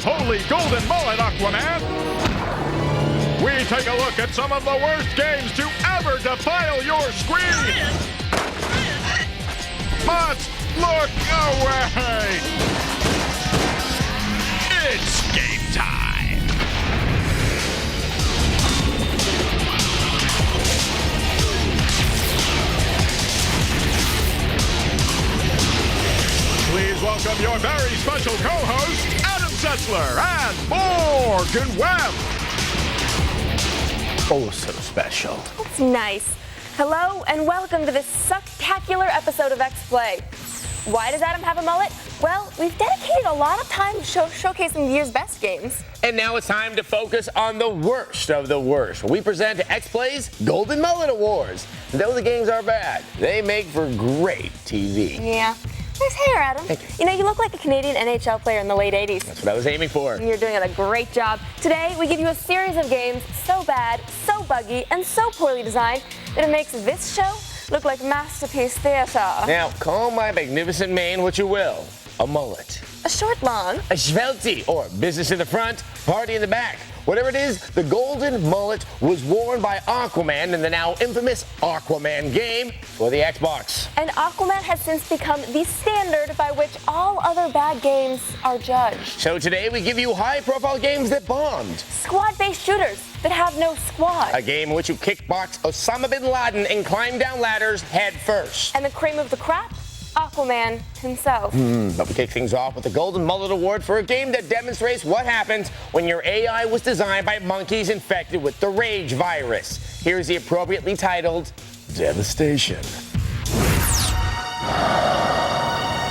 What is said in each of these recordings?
Mullets' holy golden mullet, Aquaman. We take a look at some of the worst games to ever defile your screen. But look away. It's game time. Please welcome your very special co-hosts, Adam Setzler and Morgan Webb. Oh, so special. That's nice. Hello and welcome to this spectacular episode of X-Play. Why does Adam have a mullet? Well, we've dedicated a lot of time to showcasing the year's best games. And now it's time to focus on the worst of the worst. We present X-Play's Golden Mullet Awards. Though the games are bad, they make for great TV. Yeah. Nice hair, Adam. Thank you. You know, you look like a Canadian NHL player in the late 80s. That's what I was aiming for. You're doing a great job. Today, we give you a series of games so bad, so buggy, and so poorly designed that it makes this show look like masterpiece theater. Now, call my magnificent mane what you will. A mullet. A short long. A schvelty, or business in the front, party in the back. Whatever it is, the golden mullet was worn by Aquaman in the now infamous Aquaman game for the Xbox. And Aquaman has since become the standard by which all other bad games are judged. So today we give you high-profile games that bombed. Squad-based shooters that have no squad. A game in which you kickbox Osama bin Laden and climb down ladders head first. And the cream of the crop? Aquaman himself. But we kick things off with the Golden Mullet Award for a game that demonstrates what happens when your AI was designed by monkeys infected with the Rage virus. Here's the appropriately titled Devastation.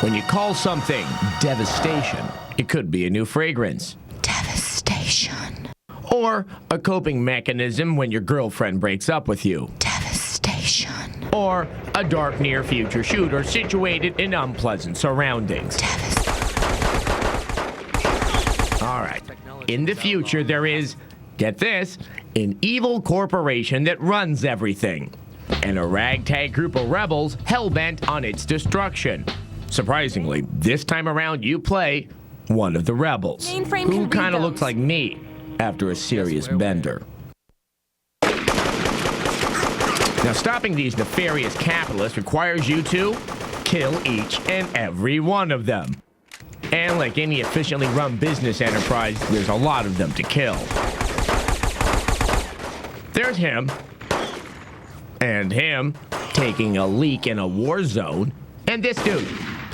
When you call something devastation, it could be a new fragrance. Devastation. Or a coping mechanism when your girlfriend breaks up with you. Devastation. Or a dark near-future shooter situated in unpleasant surroundings. All right. In the future, there is, get this, an evil corporation that runs everything. And a ragtag group of rebels hell-bent on its destruction. Surprisingly, this time around you play one of the rebels, Mainframe who can kind of read looks like me after a serious bender. Now, stopping these nefarious capitalists requires you to kill each and every one of them. And like any efficiently run business enterprise, there's a lot of them to kill. There's him. And him taking a leak in a war zone. And this dude.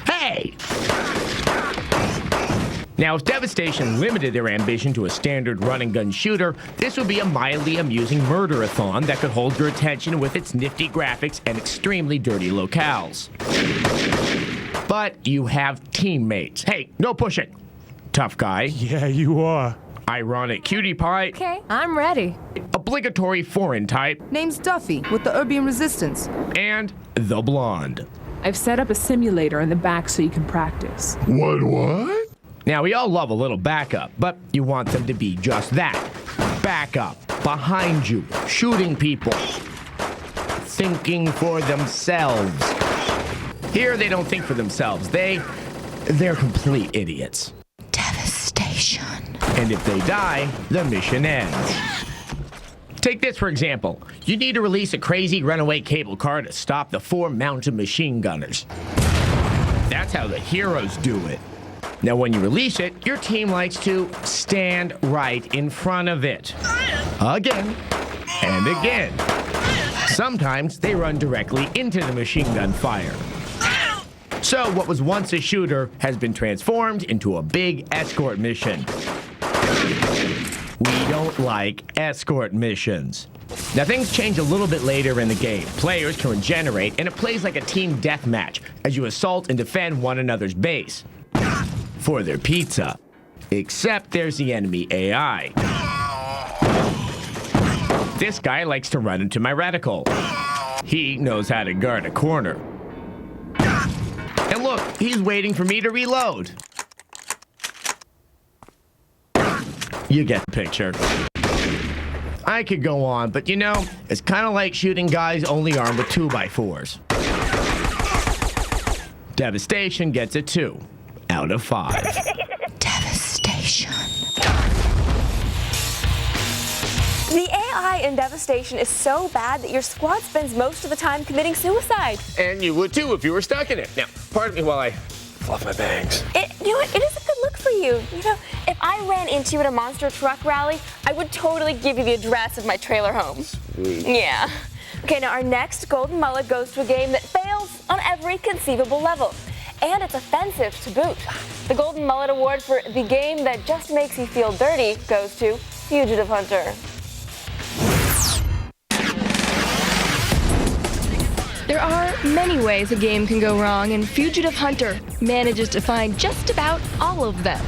Hey! Now, if Devastation limited their ambition to a standard run-and-gun shooter, this would be a mildly amusing murder-a-thon that could hold your attention with its nifty graphics and extremely dirty locales. But you have teammates. Hey, no pushing. Tough guy. Yeah, you are. Ironic cutie pie. Okay, I'm ready. Obligatory foreign type. Name's Duffy with the Erbium Resistance. And the blonde. I've set up a simulator in the back so you can practice. What? Now, we all love a little backup, but you want them to be just that. Backup, behind you, shooting people, thinking for themselves. Here, they don't think for themselves. They're complete idiots. Devastation. And if they die, the mission ends. Take this, for example. You need to release a crazy runaway cable car to stop the 4 mounted machine gunners. That's how the heroes do it. Now, when you release it, your team likes to stand right in front of it. Again and again. Sometimes they run directly into the machine gun fire. So what was once a shooter has been transformed into a big escort mission. We don't like escort missions. Now, things change a little bit later in the game. Players can regenerate, and it plays like a team deathmatch as you assault and defend one another's base for their pizza. Except there's the enemy AI. This guy likes to run into my reticle. He knows how to guard a corner. And look, he's waiting for me to reload. You get the picture. I could go on, but you know, it's kind of like shooting guys only armed with 2x4s. Devastation gets a 2 out of 5. Devastation. Devastation. The AI in Devastation is so bad that your squad spends most of the time committing suicide. And you would too if you were stuck in it. Now, pardon me while I fluff my bangs. You know what? It is a good look for you. You know, if I ran into you at a monster truck rally, I would totally give you the address of my trailer home. Sweet. Yeah. Okay, now our next golden mullet goes to a game that fails on every conceivable level. And it's offensive to boot. The Golden Mullet Award for the game that just makes you feel dirty goes to Fugitive Hunter. There are many ways a game can go wrong, and Fugitive Hunter manages to find just about all of them.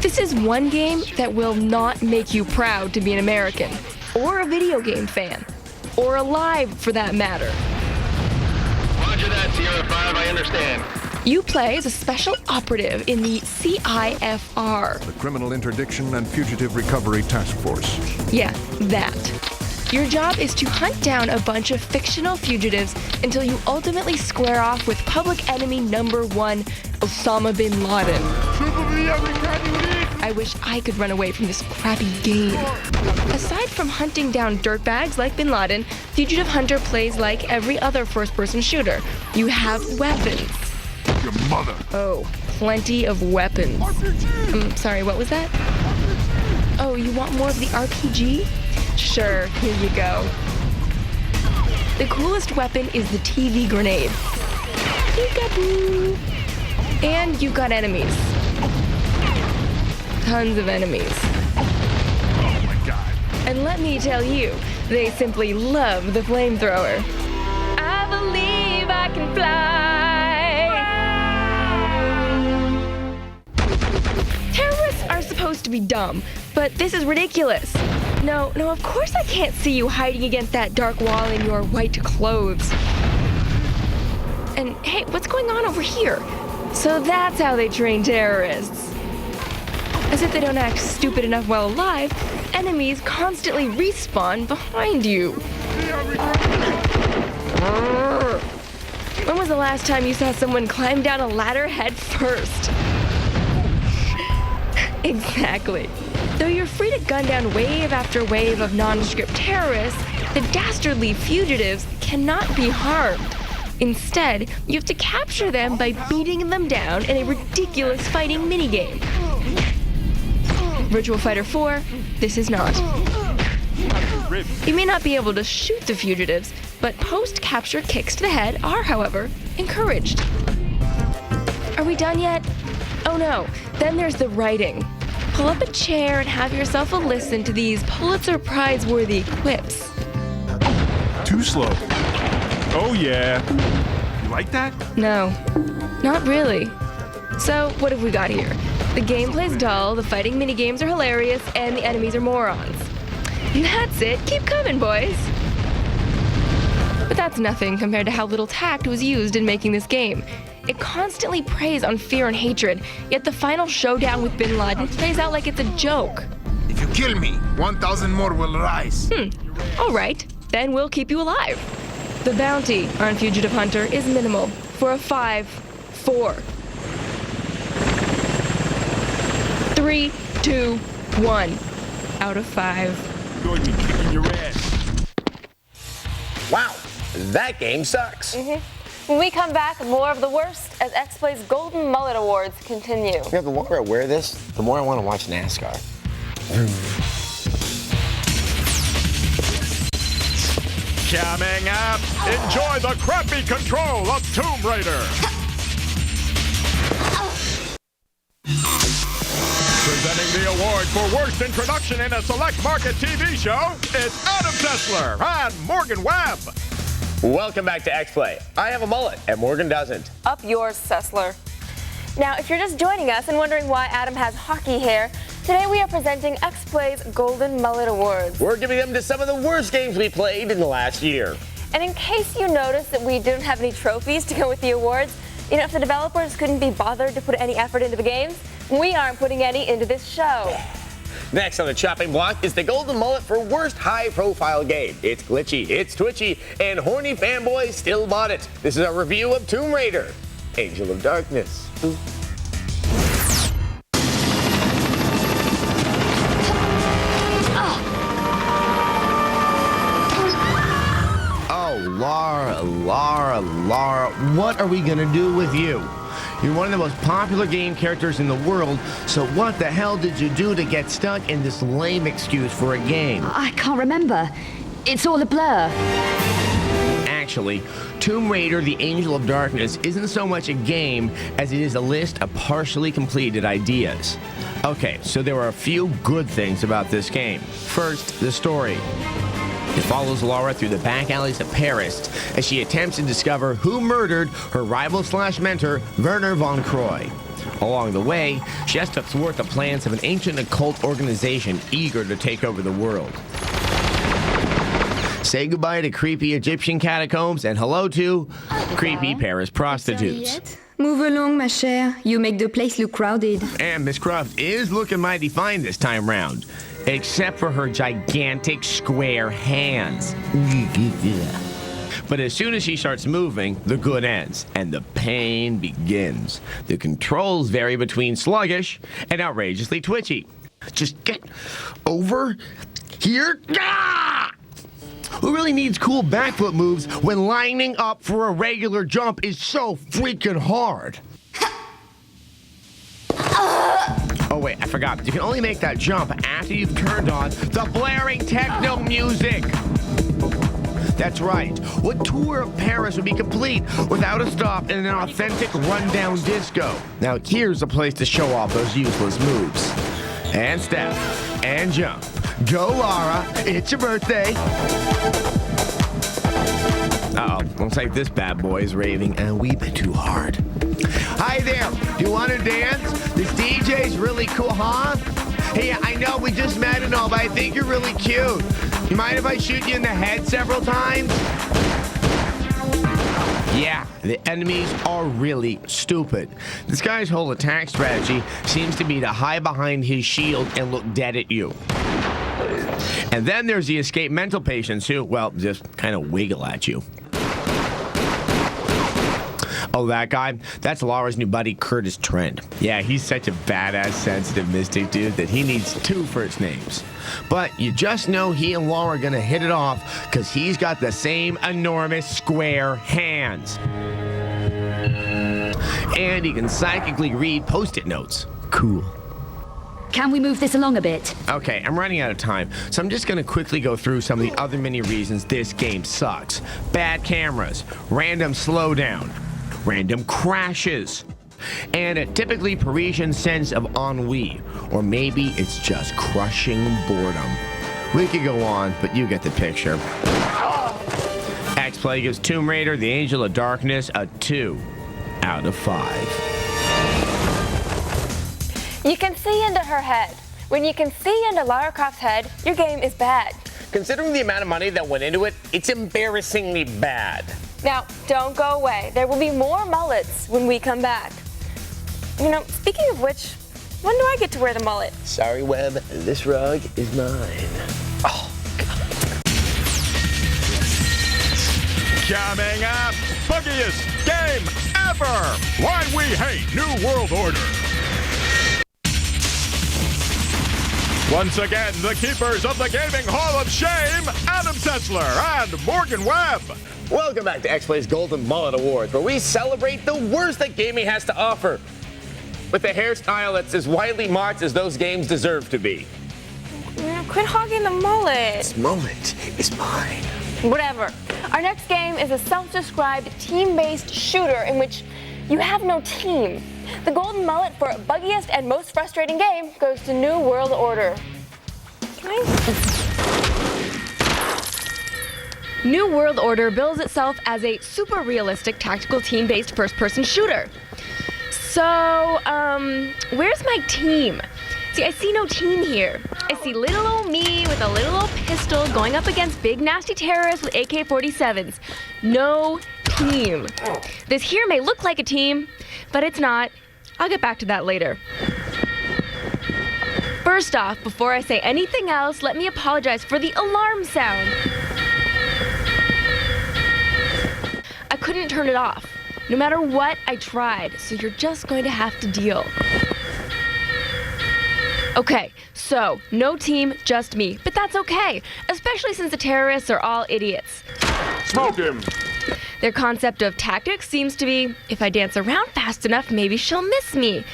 This is one game that will not make you proud to be an American, or a video game fan, or alive for that matter. Roger that, Sierra 5, I understand. You play as a special operative in the CIFR. The Criminal Interdiction and Fugitive Recovery Task Force. Yeah, that. Your job is to hunt down a bunch of fictional fugitives until you ultimately square off with public enemy number one, Osama bin Laden. I wish I could run away from this crappy game. Aside from hunting down dirtbags like bin Laden, Fugitive Hunter plays like every other first-person shooter. You have weapons. Your mother. Oh, plenty of weapons. I'm sorry, what was that? Oh, you want more of the RPG? Sure, here you go. The coolest weapon is the TV grenade. Peekaboo! And you've got enemies. Tons of enemies. Oh my God. And let me tell you, they simply love the flamethrower. I believe I can fly. Terrorists are supposed to be dumb, but this is ridiculous. No, of course I can't see you hiding against that dark wall in your white clothes. And hey, what's going on over here? So that's how they train terrorists. As if they don't act stupid enough while alive, enemies constantly respawn behind you. When was the last time you saw someone climb down a ladder head first? Exactly. Though you're free to gun down wave after wave of nondescript terrorists, the dastardly fugitives cannot be harmed. Instead, you have to capture them by beating them down in a ridiculous fighting minigame. Virtual Fighter 4, this is not. You may not be able to shoot the fugitives, but post-capture kicks to the head are, however, encouraged. Are we done yet? Oh no, then there's the writing. Pull up a chair and have yourself a listen to these Pulitzer Prize-worthy quips. Too slow. Oh yeah. You like that? No, not really. So, what have we got here? The gameplay's dull, the fighting minigames are hilarious, and the enemies are morons. That's it. Keep coming, boys. But that's nothing compared to how little tact was used in making this game. It constantly preys on fear and hatred, yet the final showdown with bin Laden plays out like it's a joke. If you kill me, 1,000 more will rise. All right, then we'll keep you alive. The bounty on Fugitive Hunter is minimal for a 5-4. 3, 2, 1 out of 5. You're going to be kicking your ass. Wow, that game sucks. When we come back, more of the worst as X-Play's Golden Mullet Awards continue. You know, the longer I wear this, the more I want to watch NASCAR. Coming up, enjoy the crappy control of Tomb Raider. Presenting the award for worst introduction in a select market TV show, it's Adam Sessler and Morgan Webb. Welcome back to X-Play. I have a mullet, and Morgan doesn't. Up yours, Sessler. Now, if you're just joining us and wondering why Adam has hockey hair, today we are presenting X-Play's Golden Mullet Awards. We're giving them to some of the worst games we played in the last year. And in case you noticed that we didn't have any trophies to go with the awards, you know, if the developers couldn't be bothered to put any effort into the games, we aren't putting any into this show. Next on the chopping block is the Golden Mullet for worst high-profile game. It's glitchy, it's twitchy, and horny fanboys still bought it. This is a review of Tomb Raider, Angel of Darkness. Ooh. are we gonna do with you? You're one of the most popular game characters in the world, so what the hell did you do to get stuck in this lame excuse for a game? I can't remember. It's all a blur. Actually, Tomb Raider: The Angel of Darkness isn't so much a game as it is a list of partially completed ideas. Okay, so there are a few good things about this game. First, the story. It follows Laura through the back alleys of Paris as she attempts to discover who murdered her rival/mentor, Werner von Croy. Along the way, she has to thwart the plans of an ancient occult organization eager to take over the world. Say goodbye to creepy Egyptian catacombs and hello to creepy Paris prostitutes. Move along, ma chère. You make the place look crowded. And Miss Croft is looking mighty fine this time round, except for her gigantic square hands. But as soon as she starts moving, the good ends, and the pain begins. The controls vary between sluggish and outrageously twitchy. Just get over here. Ah! Who really needs cool backflip moves when lining up for a regular jump is so freaking hard? Oh wait, I forgot. You can only make that jump after you've turned on the blaring techno music. That's right. What tour of Paris would be complete without a stop in an authentic rundown disco? Now here's a place to show off those useless moves. And step. And jump. Go, Laura. It's your birthday. Uh-oh. Looks like this bad boy is raving a wee bit too hard. Hi there. Do you want to dance? This DJ's really cool, huh? Hey, I know we just met and all, but I think you're really cute. You mind if I shoot you in the head several times? Yeah, the enemies are really stupid. This guy's whole attack strategy seems to be to hide behind his shield and look dead at you. And then there's the escape mental patients who, well, just kind of wiggle at you. Oh, that guy? That's Laura's new buddy, Curtis Trent. Yeah, he's such a badass, sensitive mystic dude that he needs 2 first names. But you just know he and Laura are gonna hit it off because he's got the same enormous square hands. And he can psychically read post-it notes. Cool. Can we move this along a bit? Okay, I'm running out of time, so I'm just gonna quickly go through some of the other many reasons this game sucks. Bad cameras, random slowdown, random crashes, and a typically Parisian sense of ennui, or maybe it's just crushing boredom. We could go on, but you get the picture. X-Play gives Tomb Raider: The Angel of Darkness a 2 out of 5. You can see into her head. When you can see into Lara Croft's head, your game is bad. Considering the amount of money that went into it, it's embarrassingly bad. Now, don't go away. There will be more mullets when we come back. You know, speaking of which, when do I get to wear the mullet? Sorry, Webb, this rug is mine. Oh, God. Coming up, buggiest game ever! Why we hate New World Order. Once again, the keepers of the Gaming Hall of Shame, Adam Setzler and Morgan Webb. Welcome back to X-Play's Golden Mullet Awards, where we celebrate the worst that gaming has to offer, with a hairstyle that's as widely mocked as those games deserve to be. Quit hogging the mullet. This mullet is mine. Whatever. Our next game is a self-described team-based shooter in which you have no team. The golden mullet for buggiest and most frustrating game goes to New World Order. New World Order bills itself as a super realistic tactical team-based first-person shooter. So, where's my team? See, I see no team here. I see little old me with a little old pistol going up against big nasty terrorists with AK-47s. No team. This here may look like a team, but it's not. I'll get back to that later. First off, before I say anything else, let me apologize for the alarm sound. I couldn't turn it off, no matter what I tried, so you're just going to have to deal. Okay, so no team, just me, but that's okay, especially since the terrorists are all idiots. Smoke him. Their concept of tactics seems to be, if I dance around fast enough, maybe she'll miss me.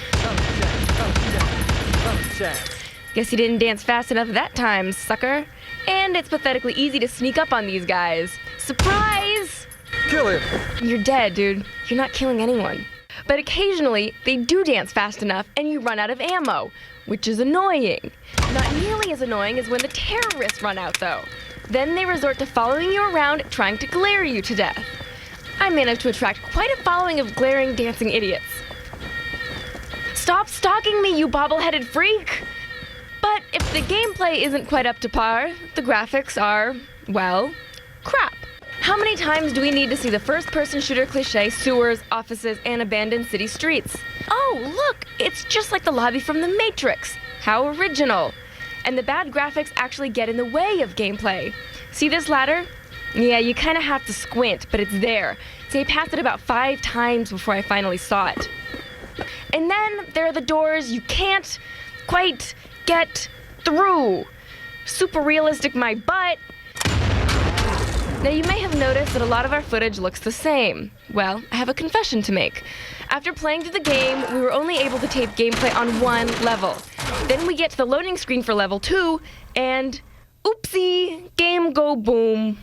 Guess you didn't dance fast enough that time, sucker. And it's pathetically easy to sneak up on these guys. Surprise! Kill him! You're dead, dude. You're not killing anyone. But occasionally, they do dance fast enough and you run out of ammo, which is annoying. Not nearly as annoying as when the terrorists run out, though. Then they resort to following you around, trying to glare you to death. I managed to attract quite a following of glaring dancing idiots. Stop stalking me, you bobble-headed freak! But if the gameplay isn't quite up to par, the graphics are, well, crap. How many times do we need to see the first-person shooter cliché, sewers, offices, and abandoned city streets? Oh, look, it's just like the lobby from The Matrix. How original. And the bad graphics actually get in the way of gameplay. See this ladder? Yeah, you kind of have to squint, but it's there. See, I passed it about 5 times before I finally saw it. And then there are the doors you can't quite get through. Super realistic, my butt. Now, you may have noticed that a lot of our footage looks the same. Well, I have a confession to make. After playing through the game, we were only able to tape gameplay on 1 level. Then we get to the loading screen for level 2, and oopsie, game go boom.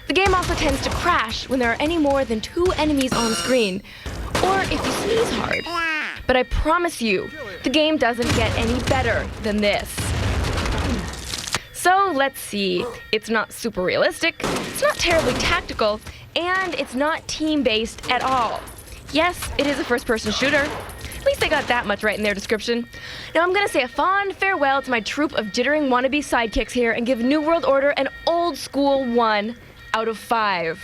The game also tends to crash when there are any more than 2 enemies on screen, or if you sneeze hard. But I promise you, the game doesn't get any better than this. So let's see. It's not super realistic, it's not terribly tactical, and it's not team-based at all. Yes, it is a first-person shooter. At least they got that much right in their description. Now I'm gonna say a fond farewell to my troupe of jittering wannabe sidekicks here and give New World Order an old school 1 out of 5.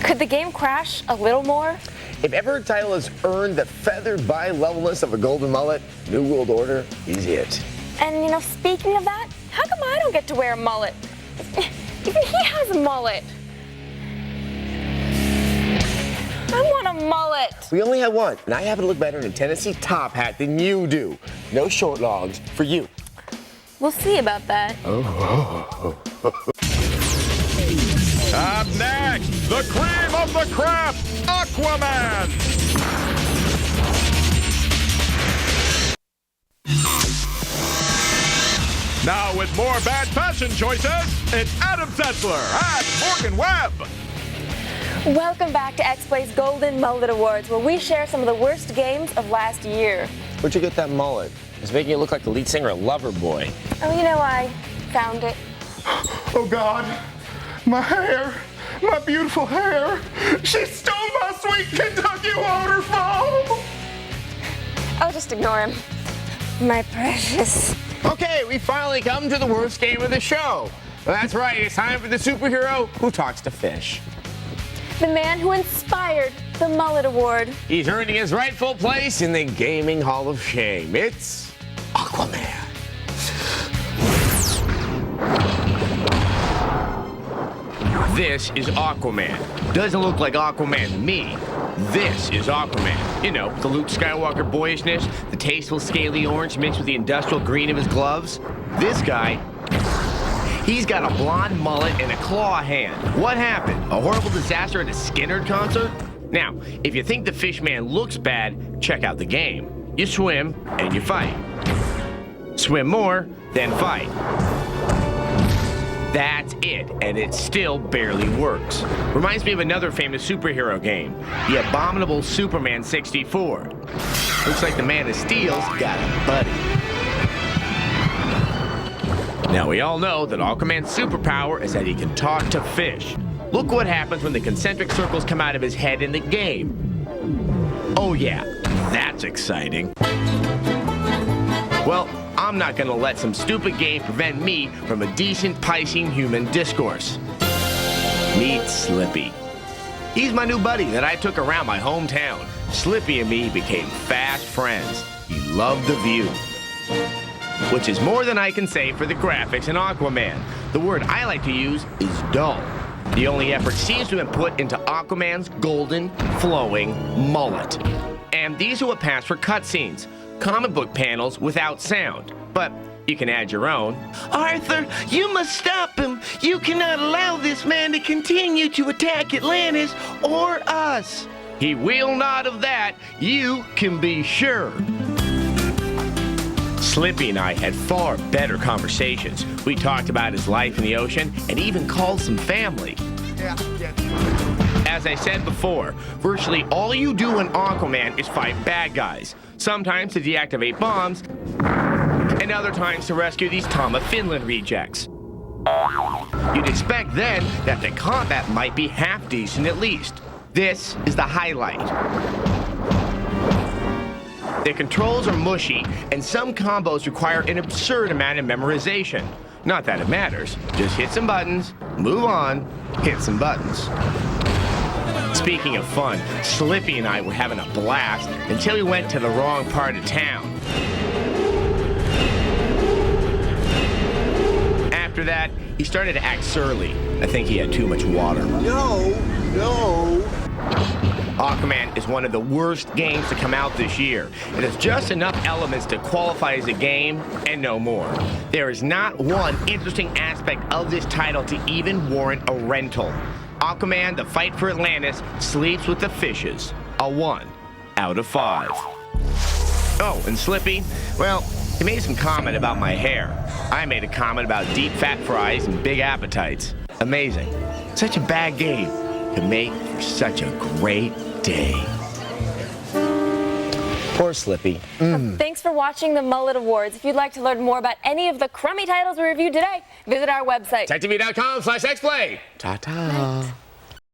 Could the game crash a little more? If ever a title has earned the feathered bi-levelness of a golden mullet, New World Order is it. And speaking of that, how come I don't get to wear a mullet? Even he has a mullet. I want a mullet. We only have one, and I happen to look better in a Tennessee top hat than you do. No short logs for you. We'll see about that. Up next, the cream of the crop, Aquaman. Now with more bad fashion choices, it's Adam Setzler and Morgan Webb. Welcome back to X-Play's Golden Mullet Awards, where we share some of the worst games of last year. Where'd you get that mullet? It's making you look like the lead singer of Loverboy. Oh, I found it. Oh, God. My hair. My beautiful hair. She stole my sweet Kentucky waterfall. I'll just ignore him. My precious. Okay, we finally come to the worst game of the show. That's right, it's time for the superhero who talks to fish. The man who inspired the Mullet Award. He's earning his rightful place in the Gaming Hall of Shame. It's Aquaman. This is Aquaman. Doesn't look like Aquaman to me. This is Aquaman. The Luke Skywalker boyishness, the tasteful scaly orange mixed with the industrial green of his gloves. This guy, he's got a blonde mullet and a claw hand. What happened? A horrible disaster at a Skynyrd concert? Now, if you think the fish man looks bad, check out the game. You swim and you fight. Swim more, then fight. That's it, and it still barely works. Reminds me of another famous superhero game, the abominable Superman 64. Looks like the Man of Steel's got a buddy. Now, we all know that Aquaman's superpower is that he can talk to fish. Look what happens when the concentric circles come out of his head in the game. Oh yeah, that's exciting. Well, I'm not gonna let some stupid game prevent me from a decent Piscean human discourse. Meet Slippy. He's my new buddy that I took around my hometown. Slippy and me became fast friends. He loved the view. Which is more than I can say for the graphics in Aquaman. The word I like to use is dull. The only effort seems to have been put into Aquaman's golden, flowing mullet. And these are what pass for cutscenes. Comic book panels without sound. But You can add your own. Arthur, you must stop him. You cannot allow this man to continue to attack Atlantis or us. He will not of that, you can be sure. Slippy and I had far better conversations. We talked about his life in the ocean and even called some family. As I said before, virtually all you do in Aquaman is fight bad guys. Sometimes to deactivate bombs, and other times to rescue these Tom of Finland rejects. You'd expect then that the combat might be half decent at least. This is the highlight. The controls are mushy, and some combos require an absurd amount of memorization. Not that it matters. Just hit some buttons, move on, hit some buttons. Speaking of fun, Slippy and I were having a blast until we went to the wrong part of town. After that, he started to act surly. I think he had too much water. No. Aquaman is one of the worst games to come out this year. It has just enough elements to qualify as a game and no more. There is not one interesting aspect of this title to even warrant a rental. Aquaman, the fight for Atlantis, sleeps with the fishes. A 1 out of 5. Oh, and Slippy, well, he made some comment about my hair. I made a comment about deep fat fries and big appetites. Amazing. Such a bad game could make for such a great day. Poor Slippy. Thanks for watching the Mullet Awards. If you'd like to learn more about any of the crummy titles we reviewed today, visit our website. TechTV.com/xplay. Ta-ta.